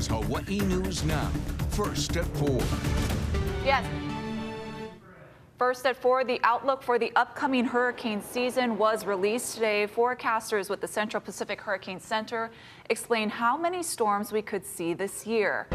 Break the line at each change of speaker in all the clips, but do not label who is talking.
is Hawaii News Now, first at 4.
Yes. First at 4, the outlook for the upcoming hurricane season was released today. Forecasters with the Central Pacific Hurricane Center explain how many storms we could see this year.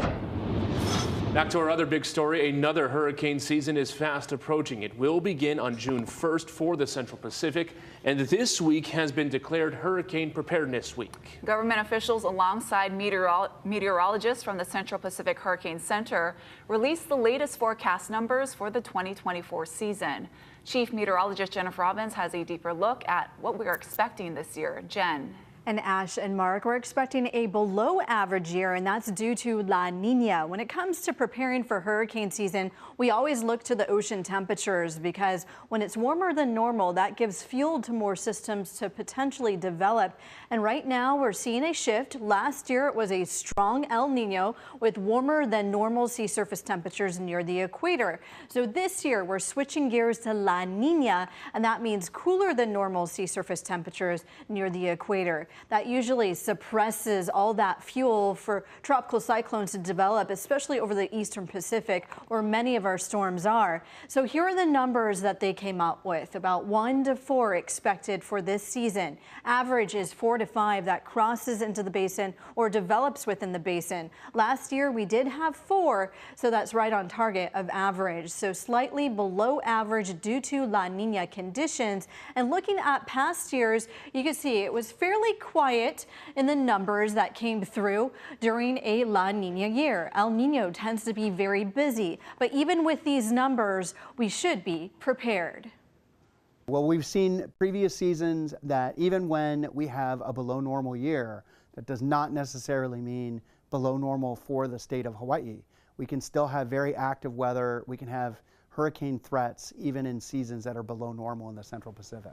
Back to our other big story, another hurricane season is fast approaching. It will begin on June 1st for the Central Pacific, and this week has been declared Hurricane Preparedness Week. Government
officials alongside meteorologists from the Central Pacific Hurricane Center released the latest forecast numbers for the 2024 season. Chief Meteorologist Jennifer Robbins has a deeper look at what we are expecting this year. Jen.
And Ash and Mark, we're expecting a below average year, and that's due to La Nina. When it comes to preparing for hurricane season, we always look to the ocean temperatures because when it's warmer than normal, that gives fuel to more systems to potentially develop. And right now we're seeing a shift. Last year it was a strong El Nino with warmer than normal sea surface temperatures near the equator. So this year we're switching gears to La Nina, and that means cooler than normal sea surface temperatures near the equator. That usually suppresses all that fuel for tropical cyclones to develop, especially over the eastern Pacific, where many of our storms are. So here are the numbers that they came up with. About 1 to 4 expected for this season. Average is 4 to 5 that crosses into the basin or develops within the basin. Last year we did have 4, so that's right on target of average. So slightly below average due to La Nina conditions. And looking at past years, you can see it was fairly quiet in the numbers that came through during a La Nina year. El Nino tends to be very busy, but even with these numbers, we should be prepared.
Well, we've seen previous seasons that even when we have a below normal year, that does not necessarily mean below normal for the state of Hawaii. We can still have very active weather. We can have hurricane threats even in seasons that are below normal in the Central Pacific.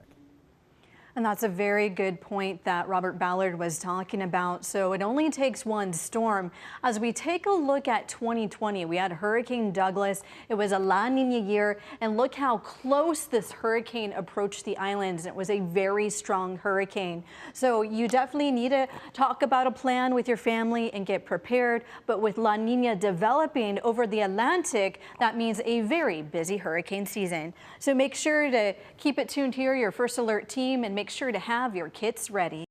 And that's a very good point that Robert Ballard was talking about. So it only takes one storm. As we take a look at 2020, we had Hurricane Douglas. It was a La Nina year, and look how close this hurricane approached the islands. It was a very strong hurricane. So you definitely need to talk about a plan with your family and get prepared. But with La Nina developing over the Atlantic, that means a very busy hurricane season. So make sure to keep it tuned here, your First Alert team, and make sure to have your kits ready.